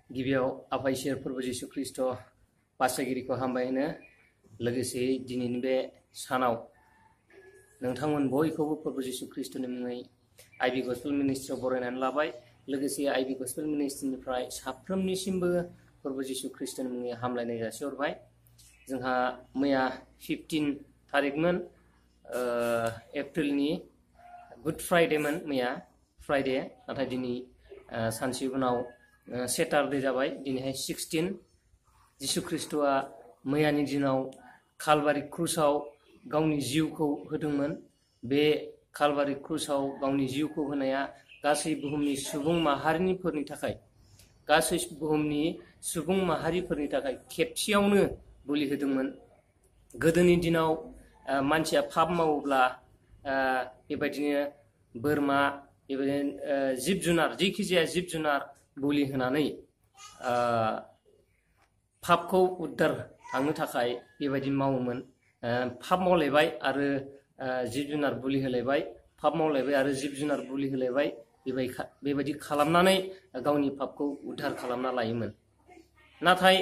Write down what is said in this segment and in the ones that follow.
गिबियाव आफा इसोर प्रभु जिसु ख्रिस्ट बासायगिरिखौ हामबाय होनो लोगोसे दिनैनि बे सानाव नोंथांमोन बयखौबो प्रभु जिसु ख्रिस्टनि मुङै I.B.Gospel मिनिस्ट्रियाव बरायनानै लाबाय। लोगोसे I.B.Gospel मिनिस्ट्रिनिफ्राय साफ्रोमनिसिमबो प्रभु जिसु ख्रिस्टनि मुङै हामलायनाय जासिहरबाय। जोंहा मैया 15 तारिखमोन एप्रिलनि गुड फ्राइडेमोन, मैया फ्राइडे, नाथाय दिनै सानसे उनाव सेटारडे जाबाय। दिनैहाय 16 जिसु ख्रिस्टआ मैयानि दिनाव कालभारि क्रुसाव गावनि जिउखौ होदोंमोन। बे कालभारि क्रुसाव गावनि जिउखौ होनाया गासै बुहुमनि सुबुं माहारिफोरनि थाखाय, गासै बुहुमनि सुबुं माहारिफोरनि थाखाय खेबसेयावनो बोलि होदोंमोन। गोदोनि दिनाव मानसिया पाप मावोब्ला बेबायदिनो बोरमा, बेबायदिनो जिब जुनार, जेखि जाया जिब जुनार बोलि होनानै पापखौ उद्धार थांनो थाखाय बेबायदि मावोमोन। पाप मावलायबाय आरो जिब जुनार बोलि होलायबाय, पाप मावलायबाय आरो जिब जुनार बोलि होलायबाय, बेबायदि खालामनानै गावनि पापखौ उद्धार खालामना लायोमोन। नाथाय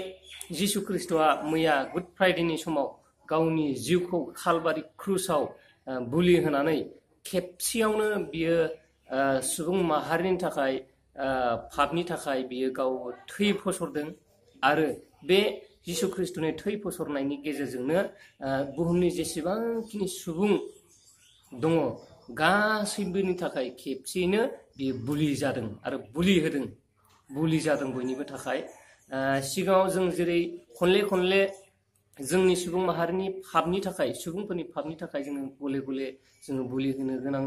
जिसु ख्रिस्टआ मैया गुड फ्राइडेनि समाव गावनि जिउखौ कालभारि क्रुसाव बोलि होनानै खेबसेयावनो बियो सुबुं माहारिनि थाखाय पापनि थाखाय बियो गाव थै फसरदों आरो बे जिसु ख्रिस्टनि थै फसरनायनि गेजेरजोंनो बुहुमनि जेसेबांखिनि सुबुं दङ गासैबोनि थाखाय खेबसेयैनो बियो बोलि जादों आरो बोलि जादों बयनिबो थाखाय। सिगाङाव जों जेरै खनले जोंनि सुबुं माहारिनि पापनि थाखाय, सुबुंफोरनि पापनि थाखाय जोङो गले जोङो बोलि होनो गोनां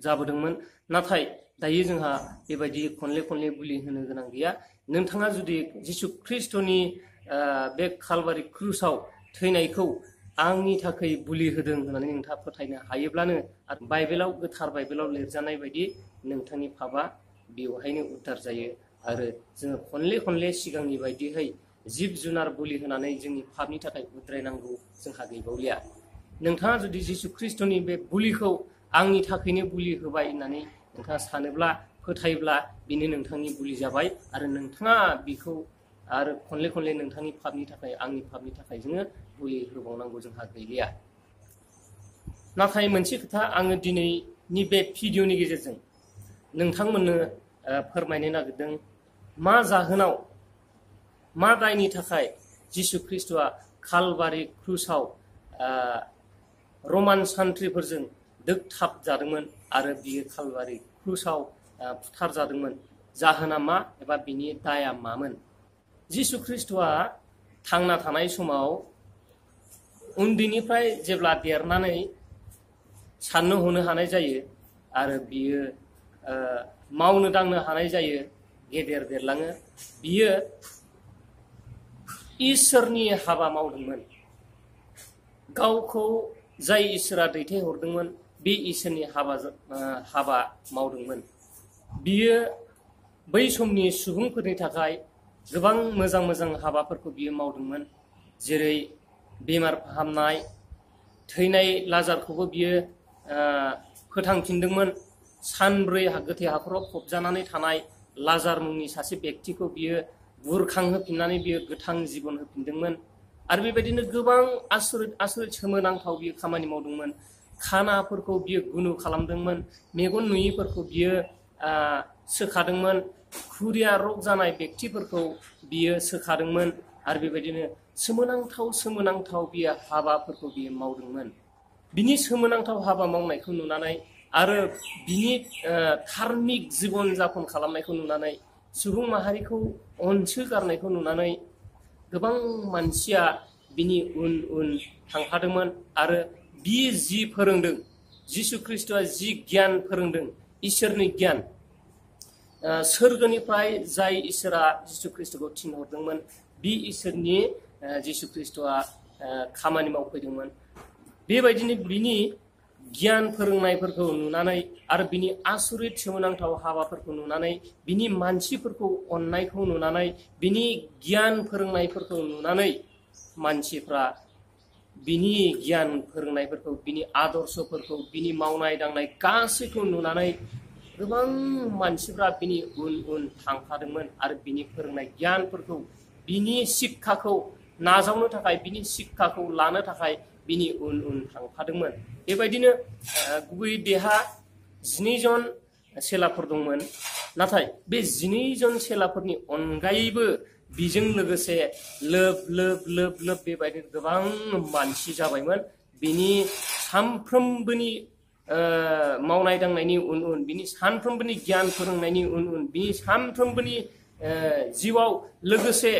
जाबोदोंमोन। नाथाय दायो जोंहा बेबायदि खनले बोलि होनो गोनां गैया। नोंथाङा जुदि जिसु ख्रिस्टनि बे कालभारि क्रुसाव थैनायखौ आंनि थाखाय बोलि होदों होननानै नोंथाङा फोथायनो हायोब्लानो, आरो बाइबेलाव, गोथार बाइबेलाव लिरजानाय बायदि नोंथांनि पापआ बेवहायनो उद्धार जायो। आरो जोङो खनले सिगांनि बायदियै जिब जुनार बोलि होनानै जोंनि पापनि थाखाय उद्रायनांगौ जोंहा गैबावलिया। नोंथाङा जुदि जिसु ख्रिस्टनि बे बोलिखौ आंनि थाखायनो बोलि होबाय होननानै नोंथाङा सानोब्ला, फोथायोब्ला, बेनो नोंथांनि बोलि जाबाय आरो नोंथाङा बेखौ आरो खनले नोंथांनि पापनि थाखाय, आंनि पापनि थाखाय जोङो बोलि होबावनांगौ जोंहा गैलिया। नाथाय मोनसे खोथा आङो दिनैनि बे भिडिअनि गेजेरजों नोंथांमोननो फोरमायनो नागिरदों। मा जाहोनाव, मा दायनि थाखाय जिसु ख्रिस्टआ कालभारि क्रुसाव रमान सान्थ्रिफोरजों दोगथाब जादोंमोन आरो बियो कालभारि क्रुसाव फुथार जादोंमोन। जाहोना मा एबा बिनि दाया मामोन? जिसु ख्रिस्टआ थांना थानाय समाव उन्दैनिफ्राय जेब्ला देरनानै साननो हनो हानाय जायो आरो बियो मावनो दांनो हानाय जायो, गेदेर देरलाङो, बियो इसोरनि हाबा मावदोंमोन। गावखौ जाय इसोरा दैथायहरदोंमोन बे इसोरनि हाबा मावदोंमोन। बियो बै समनि सुबुंफोरनि थाखाय गोबां मोजां हाबाफोरखौ बियो मावदोंमोन। जेरै बेमार फाहामनाय, थैनाय लाजारखौबो बियो फोथांफिनदोंमोन। सानब्रै गोथै हाखराव फबजानानै थानाय लाजार मुंनि सासे बेक्तिखौ बियो बुरखांहोफिननानै बियो गोथां जिबन होफिनदोंमोन। आरो बेबायदिनो गोबां आसरित सोमोनांथाव बियो खामानि मावदोंमोन। खानाफोरखौ बियो गुनु खालामदोंमोन, मेगन नुयिफोरखौ बियो सोखादोंमोन, खुरिया रग जानाय बेक्तिफोरखौ बियो सोखादोंमोन। आरो बेबायदिनो सोमोनांथाव बियो हाबाफोरखौ बियो मावदोंमोन। बिनि सोमोनांथाव हाबा मावनायखौ नुनानै आरो बिनि धार्मिक जिबन जापन खालामनायखौ नुनानै, सुबुं माहारिखौ अनसोगारनायखौ नुनानै गोबां मानसिया बिनि उन थांफादोंमोन। आरो बियो जि फोरोंदों, जिसु ख्रिस्टआ जि गियान फोरोंदों, इसोरनि गियान, सोरगोनिफ्राय जाय इसोरा जिसु ख्रिस्टखौ थिनहरदोंमोन, बे इसोरनि जिसु ख्रिस्टआ खामानि मावफैदोंमोन। बेबायदिनो बिनि गियान फोरोंनायफोरखौ नुनानै आरो बिनि आसरित सोमोनांथाव हाबाफोरखौ नुनानै, बिनि मानसिफोरखौ अननायखौ नुनानै, बिनि गियान फोरोंनायफोरखौ नुनानै मानसिफ्रा बिनि गियान फोरोंनायफोरखौ, बिनि आदर्शफोरखौ, बिनि मावनाय दांनाय गासैखौ नुनानै गोबां मानसिफ्रा बिनि उन उन थांफादोंमोन आरो बिनि फोरोंनाय गियानफोरखौ बिनि शिक्षाखौ नाजावनो थाखाय बिनि शिक्षाखौ लानो थाखाय बिनि उन उन थांफादोंमोन। बेबायदिनो गुबै बेहा 12 जन सेलाफोर दंमोन। नाथाय बे 12 जन सेलाफोरनि अनगायैबो बिजों लोगोसे लोब लोब लोब लोब बेबायदिनो गोबां मानसि जाबायमोन। बिनि सानफ्रोमबोनि मावनाय दांनायनि उन उन, बिनि सानफ्रोमबोनि गियान फोरोंनायनि उन उन, बिनि सानफ्रोमबोनि जिउआव लोगोसे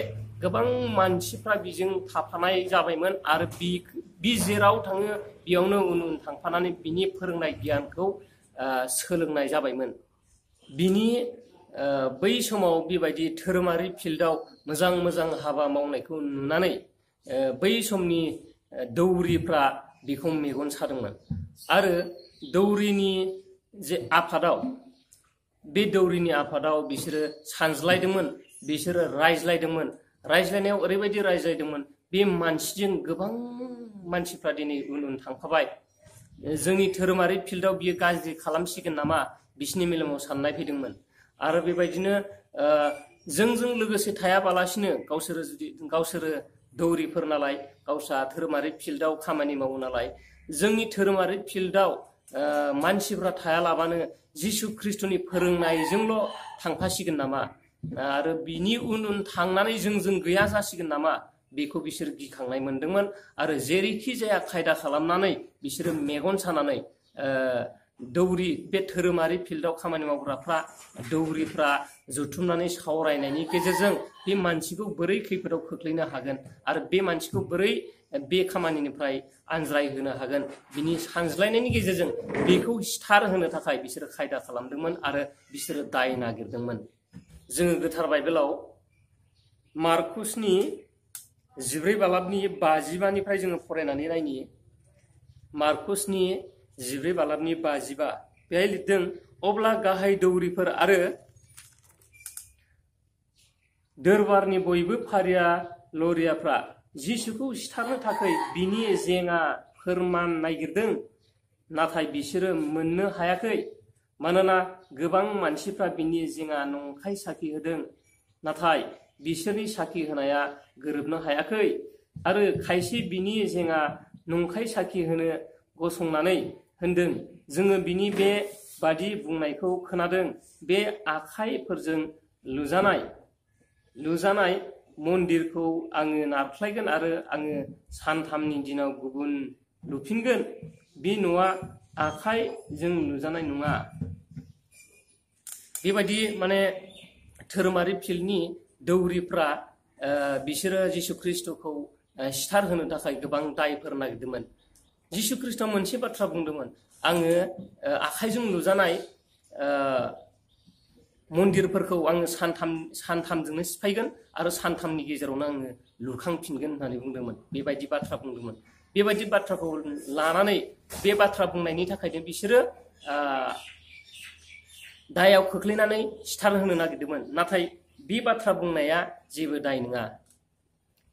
गोबां मानसिफ्रा बिजों थाफानाय जाबायमोन आरो बि जेराव थाङो बेयावनो उन उन थांफानानै बिनि फोरोंनाय गियानखौ सोलोंनाय जाबायमोन। बिनि बै समाव बेबायदि धोरोमारि फिल्डआव मोजां मोजां हाबा मावनायखौ नुनानै बै समनि दौरिफ्रा बेखौ मेगन सादोंमोन आरो दौरिनि जे आफादाव, बे दौरिनि आफादाव बिसोरो सानज्लायदोंमोन, बिसोरो रायज्लायदोंमोन। रायज्लायनायाव ओरैबायदि रायज्लायदोंमोन, बे मानसिजों गोबां मानसिफ्रा दिनै उन उन थांफाबाय, जोंनि धोरोमारि फिल्डआव बियो गाज्रि खालामसिगोन नामा, बिसिनि मेलेमाव साननाय फैदोंमोन। आरो बेबायदिनो जोंजों लोगोसे थायाबालासिनो गावसोरो दौरिफोर नालाय, गावस्रा धोरोमारि फिल्डआव खामानि मावो नालाय, जोंनि धोरोमारि फिल्डआव मानसिफ्रा थायालाबानो जिसु ख्रिस्ट'नि फोरोंनायजोंल' थांफासिगोन नामा आरो बिनि उन उन थांनानै जों गैया जासिगोन नामा, बेखौ बिसोर गिखांनाय मोनदोंमोन। आरो जेरैखि जाया खायदा खालामनानै बिसोरो मेगन सानानै दौरि, बे धोरोमारि फिल्डआव खामानि मावग्राफ्रा, दौरिफ्रा जथुमनानै सावरायनायनि गेजेरजों बे मानसिखौ बोरै खैफोदाव खोख्लैनो हागोन आरो बे मानसिखौ बोरै बे खामानिनिफ्राय आनज्रायहोनो हागोन, बिनि सानज्लायनायनि गेजेरजों बेखौ सिथार होनो थाखाय बिसोरो खायदा खालामदोंमोन आरो बिसोरो दाय नागिरदोंमोन। जोङो गोथार बाइबेलाव मार्कुसनि 14:55 जोङो फरायनानै नायनि। मार्कुसनि 14:55 बेहाय लिरदों, अब्ला गाहाय दौरिफोर आरो दरबारनि बयबो फारिया लरियाफ्रा जिसुखौ सिथारनो थाखाय बिनि जेङा फोरमान नागिरदों, नाथाय बिसोरो मोननो हायाखै। मानोना गोबां मानसिफ्रा बिनि जेङा नंखाय साखि होदों, नाथाय बिसोरनि साखि होनाया गोरोबनो हायाखै। आरो खायसे बिनि जेङा नंखाय साखि होनो गसंनानै होनदों, जोङो बिनि बे बादि बुंनायखौ खोनादों, बे आखाइफोरजों लुजानाय मन्दिरखौ आङो नारख्लायगोन आरो आङो सानथामनि दिनाव गुबुन लुफिनगोन, बे न'आ आखाइजों लुजानाय नङा। बेबायदि माने धोरोमारि फिल्डनि दौरिफ्रा बिसोरो जिसु ख्रिस्ट'खौ सिथार होनो थाखाय गोबां दायफोर नागिरदोंमोन। जिसु ख्रिस्ट'आ मोनसे बाथ्रा बुंदोंमोन, आङो आखाइजों लुजानाय मन्दिरफोरखौ आङो सानथामजोंनो सिफायगोन आरो सानथामनि गेजेरावनो आङो लुखांफिनगोन होननानै बुंदोंमोन। बेबायदि बाथ्रा बुंदोंमोन। बेबायदि बाथ्राखौ लानानै, बे बाथ्रा बुंनायनि थाखायनो बिसोरो दायाव खोख्लैनानै सिथार होनो नागिरदोंमोन। नाथाय बे बाथ्रा बुंनाया जेबो दाय नङा।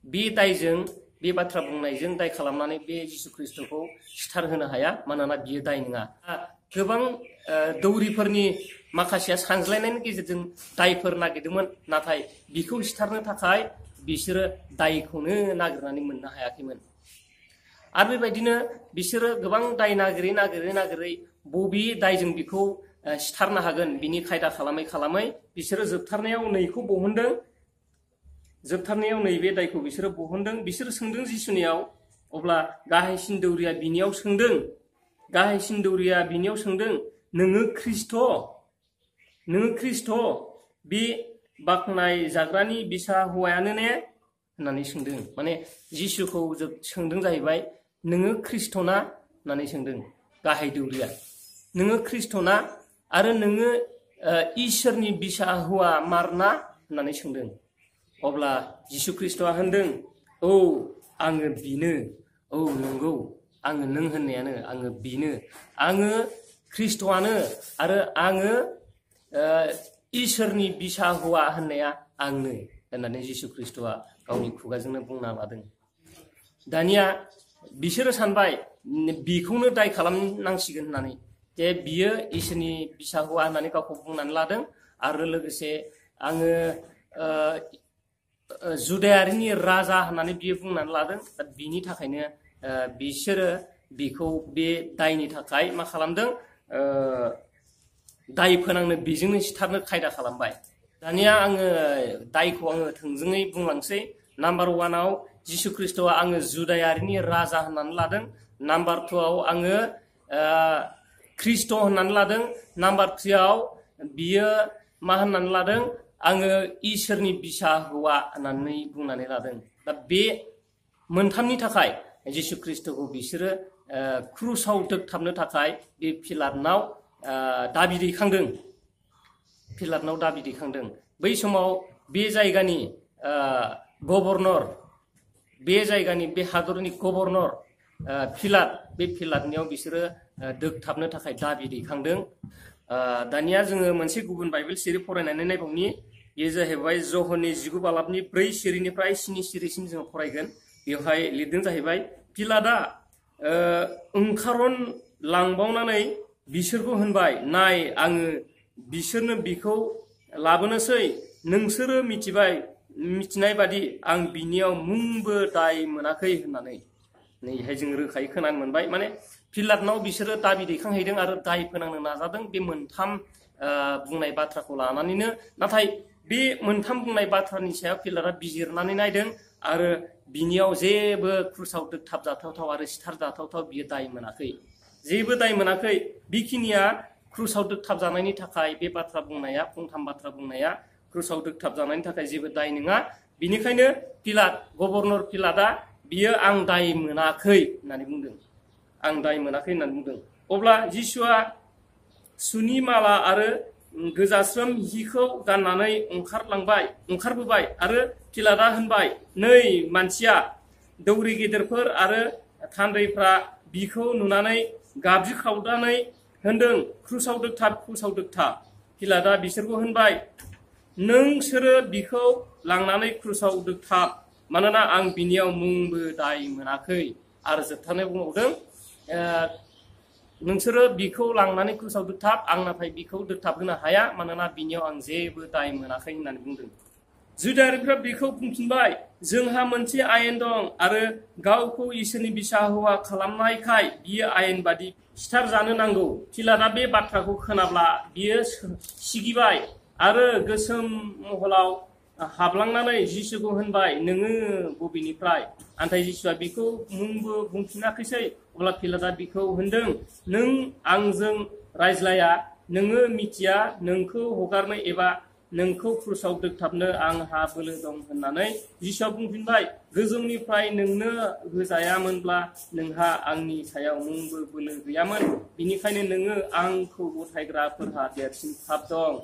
बे दायजों, बे बाथ्रा बुंनायजों दाय खालामनानै बे जिसु ख्रिस्ट'खौ सिथार होनो हाया, मानोना बियो दाय नङा। गोबां दौरिफोरनि माखासेया सानज्लायनायनि गेजेरजों दायफोर नागिरदोंमोन, नाथाय बिखौ सिथारनो थाखाय बिसोरो दायखौनो नागिरनानै मोननो हायाखैमोन। आरो बेबायदिनो बिसोरो गोबां दाय नागिरै बबे दायजों बिखौ सिथारनो हागोन बिनि खायदा खालामै बिसोरो जोबथारनायाव नैखौ बहनदों। जोबथारनायाव नैबे दायखौ बिसोरो बहनदों। बिसोरो सोंदों जिसुनियाव, अब्ला गाहायसिन दौरिया बिनियाव सोंदों, नोङो ख्रिस्ट' बे बाख्नाय जाग्रानि बिसा हौवायानो ने होननानै सोंदों। माने जिसुखौ सोंदों जाहैबाय, नोङो ख्रिस्ट'ना होननानै सोंदों गाहाय दौरिया। नोङो ख्रिस्ट'ना आरो नोङो इसोरनि बिसा हौवा मारना होननानै सोंदों। अब्ला जिसु ख्रिस्ट'आ होनदों, औ आङो बिनो, औ नंगौ, आङो नों होननायानो, आङो बिनो, आङो ख्रिस्ट'आनो आरो आङो इसोरनि बिसा हौवा होननाया आंनो होननानै जिसु ख्रिस्ट'आ गावनि खुगाजोंनो बुंना लादों। दानिया बिसोरो सानबाय बिखौनो दाय खालामनांसिगोन होननानै। जे बियो इसोरनि बिसा हौवा होननानै गावखौ बुंनानै लादों आरो लोगोसे आङो जुदायारिनि राजा होननानै बियो बुंनानै लादों। दा बिनि थाखायनो बिसोरो बिखौ बे दायनि थाखाय मा खालामदों, दाय फोनांनो बेजोंनो सिथारनो खायदा खालामबाय। दानिया आङो दायखौ आङो थोंजोङै बुंलांसै। नाम्बार 1आव जिसु ख्रिस्ट'आ आङो जुदायारिनि राजा होननानै लादों। नाम्बार 2आव आङो ख्रिस्ट' होननानै लादों। नाम्बार 3आव बियो मा होननानै लादों, आङो इसोरनि बिसा हौवा होननानै बुंनानै लादों। दा बे मोनथामनि थाखाय जिसु ख्रिस्ट'खौ बिसोरो क्रुसाव दोगथाबनो थाखाय बे पिलाटनाव दाबि दैखांदों। पिलाटनाव दाबि दैखांदों। बै समाव बे जायगानि गभर्नर, बे जायगानि बे हादरनि गभर्नर पिलाट, बे पिलाटनियाव बिसोरो दोगथाबनो थाखाय दाबि दैखांदों। दानिया जोङो मोनसे गुबुन बाइबेल सिरि फरायनानै नायबावनि। बेयो जाहैबाय जहननि 19 बालाबनि 4 सिरिनिफ्राय 7 सिरिसिम जोङो फरायगोन। बेवहाय लिरदों जाहैबाय, पिलाटआ ओंखारन लांबावनानै बिसोरखौ होनबाय, नाय आङो बिसोरनो बिखौ लाबोनोसै। नोंसोरो मिथिनाय बादि आं बिनियाव मुंबो दाय मोनाखै होननानै। नैहाय जों रोखायै खोनानो मोनबाय, माने पिलाटनाव बिसोरो दाबि दैखांहैदों आरो दाय फोनांनो नाजादों बे मोनथाम बुंनाय बाथ्राखौ लानानैनो। नाथाय बे मोनथाम बुंनाय बाथ्रानि सायाव पिलाटआ बिजिरनानै नायदों आरो बिनियाव जेबो क्रुसाव दोगथाब जाथावथाव आरो सिथार जाथावथाव बियो दाय मोनाखै, जेबो दाय मोनाखै। बेखिनिया क्रुसाव दोगथाब जानायनि थाखाय बे बाथ्रा बुंनाया, फंथाम बाथ्रा बुंनाया क्रुसाव दोगथाब जानायनि थाखाय जेबो दाय नङा। बिनिखायनो पिलाट, गभर्नर पिलाटआ बियो आं दाय मोनाखै होननानै बुंदों। आं दाय मोनाखै होननानै बुंदों। अब्ला जिसुआ सुनि माला आरो गोजास्रोम हिखौ गाननानै ओंखारबोबाय आरो पिलाटआ होनबाय, नै मानसिया। दौरि गेदेरफोर आरो थान्दैफ्रा बिखौ नुनानै गाबज्रिख्रावनानै होनदों, क्रुसाव दोगथाब, क्रुसाव दोगथाब। पिलाटआ बिसोरखौ होनबाय, नोंसोरो बिखौ लांनानै क्रुसाव दोगथाब, मानोना आं बिनियाव मुंबो दाय मोनाखै। आरो जोबथारनाय बुंबावदों, नोंसोरो बिखौ लांनानै क्रुसाव दोगथाब, आं नाथाय बिखौ दोगथाब होनो हाया, मानोना बिनियाव आं जेबो दाय मोनाखै होननानै बुंदों। जुदायारिफ्रा बिखौ बुंफिनबाय, जोंहा मोनसे आयेन दं आरो गावखौ इसोरनि बिसा हौवा खालामनायखाय बियो आयेन बादि सिथार जानो नांगौ। पिलाटआ बे बाथ्राखौ खोनाब्ला बियो सिगिबाय आरो गोसोम महलाव हाबलांनानै जिसुखौ होनबाय, नोङो बबेनिफ्राय? नाथाय जिसुआ बिखौ मुंबो बुंफिनाखैसै। अब्ला पिलाटआ बिखौ होनदों, नों आंजों रायज्लाया, नोङो मिथिया नोंखौ हगारनो एबा नोंखौ क्रुसाव दोगथाबनो आंहा बोलो दं होननानै। जिसुआ बुंफिनबाय, गोजौनिफ्राय नोंनो होजायामोनब्ला नोंहा आंनि सायाव मुंबो बोलो गैयामोन। बिनिखायनो नोङो आंखौ गथायग्राफोरहा देरसिन पाप दं।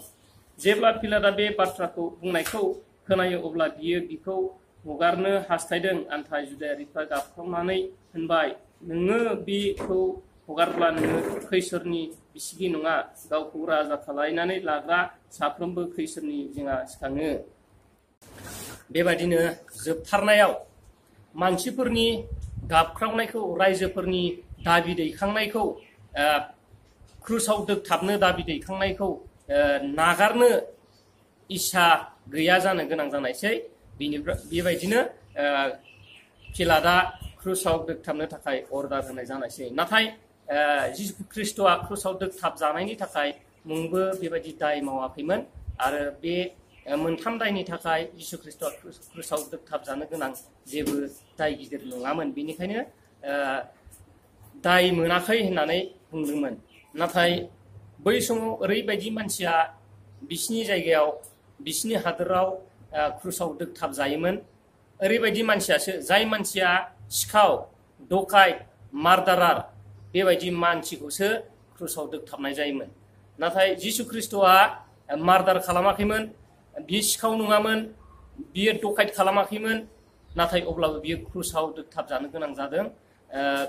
जेब्ला पिलाटआ बे बाथ्राखौ बुंनायखौ खोनायो अब्ला बियो बिखौ हगारनो हास्थायदों। नाथाय जुदायारिफ्रा गाबख्रावनानै होनबाय, नोङो बिखौ हगारब्ला नोङो खैसोरनि बिसिगि नङा, गावखौ राजा खालायनानै लाग्रा साफ्रोमबो खैसोरनि जिङा सिखाङो। बेबायदिनो जोबथारनायाव मानसिफोरनि गाबख्रावनायखौ, रायजोफोरनि दाबि दैखांनायखौ, क्रुसाव दोगथाबनो दाबि दैखांनायखौ नागारनो इस्सा गैया जानो गोनां जानायसै। बेबायदिनो पिलाटआ क्रुसाव दोगथाबनो थाखाय अर्डार होनाय जानायसै। नाथाय जिसु ख्रिस्ट'आ क्रुसाव दोगथाब जानायनि थाखाय मुंबो बेबायदि दाय मावाखैमोन आरो बे मोनथाम दायनि थाखाय जिसु ख्रिस्ट'आ क्रुसाव दोगथाब जानो गोनां जेबो दाय गिदिर नङामोन। बेनिखायनो दाय मोनाखै होननानै बुंदोंमोन। नाथाय बै समाव ओरैबायदि मानसिया बिसिनि जायगायाव, बिसिनि हादोराव क्रुसाव दोगथाब जायोमोन। ओरैबायदि मानसियासो, जाय मानसिया सिखाव, दकाइत, मार्डारार, बेबायदि मानसिखौसो क्रुसाव दोगथाबनाय जायोमोन। नाथाय जिसु ख्रिस्ट'आ मार्डार खालामाखैमोन, बियो सिखाव नङामोन, बियो दकाइत खालामाखैमोन। नाथाय अब्लाबो बियो क्रुसाव दोगथाब जानो गोनां जादों।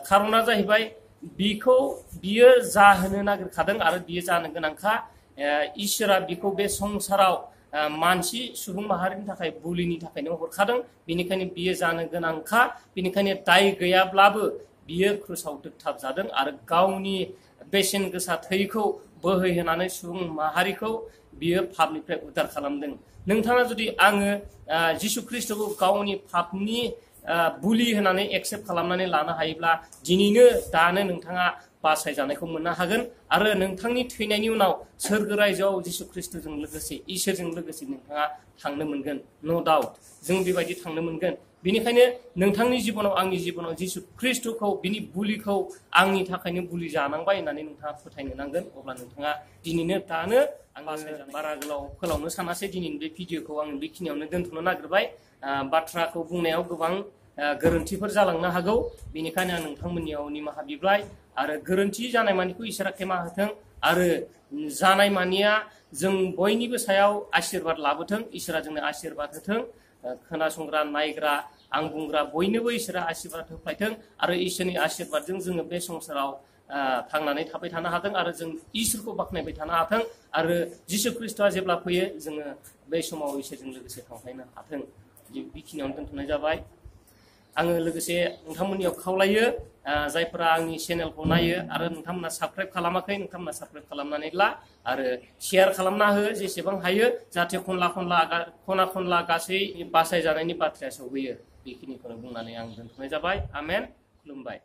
खारना जाहैबाय बियो जाहोनो नागिरखादों आरो बियो जानो गोनांखा। इसोरा बिखौ बे संसाराव मानसि सुबुं माहारिनि थाखाय बुलिनि थाखायनो हरखादों। बेनिखायनो बियो जानो गोनांखा। बेनिखायनो दाय गैयाब्लाबो बियो क्रुसाव दोगथाब जादों आरो गावनि बेसेन गोसा थैखौ बोहैहोनानै सुबुं माहारिखौ बियो पापनिफ्राय उद्धार खालामदों। नोंथाङा जुदि आङो जिसु ख्रिस्टखौ गावनि पापनि बुलि होनानै एक्सेप्ट खालामनानै लानो हायोब्ला दिनैनो दानो नोंथाङा बासायजानायखौ मोननो हागोन आरो नोंथांनि थैनायनि उनाव सोरगो रायजोआव जिसु ख्रिस्टजों लोगोसे इसोरजों लोगोसे नोंथाङा थांनो मोनगोन। नो डाउट जों बेबायदि थांनो मोनगोन। बेनिखायनो नोंथांनि जिबनाव आंनि जिबनाव जिसु ख्रिस्टखौ बिनि बुलिखौ आंनि थाखायनो बुलि जानांबाय होननानै नोंथाङा फोथायनो नांगोन। अब्ला नोंथाङा दिनैनो दानो आं बारा गोलाव फोलावनो सानासै दिनैनि बे भिडिअखौ आं बेखिनियावनो दोनथ'नो नागिरबाय। बाथ्राखौ बुंनायाव गोबां गोरोन्थिफोर जालांनो हागौ। बेनिखायनो आं नोंथांमोननियाव निमाहा बिबाय आरो गोरोन्थि जानाय मानिखौ इसोरा क्षेमा होथों आरो जानाय मानिया जों बयनिबो सायाव आशीर्बाद लाबोथों। इसोरा जोंनो आशीर्बाद होथों। खोनासंग्रा नायग्रा आं बुंग्रा बयनोबो इसोरा आशीर्बाद होफायथों आरो इसोरनि आशीर्बादजों जोङो बे संसाराव थांनानै थाबाय थानो हाथों आरो जों इसोरखौ बाख्नायबाय थानो हाथों आरो जिसु ख्रिस्टआ जेब्ला फैयो जोङो बे समाव इसोरजों लोगोसे थांफानो हाथों। बेखिनियावनो दोनथ'नाय जाबाय। आङो लोगोसे नोंथांमोननियाव खावलायो जायफोरा आंनि चेनेलखौ नायो आरो नोंथांमोना साबस्क्राइब खालामाखै नोंथांमोना साबस्क्राइब खालामनानै ला आरो शेयार खालामना हो जेसेबां हायो जाहाथे खना खनला गासै बासायजानायनि बाथ्राया सौहैयो। बेखिनिखौनो बुंनानै आं दोनथ'नाय जाबाय। आमेन। खुलुमबाय।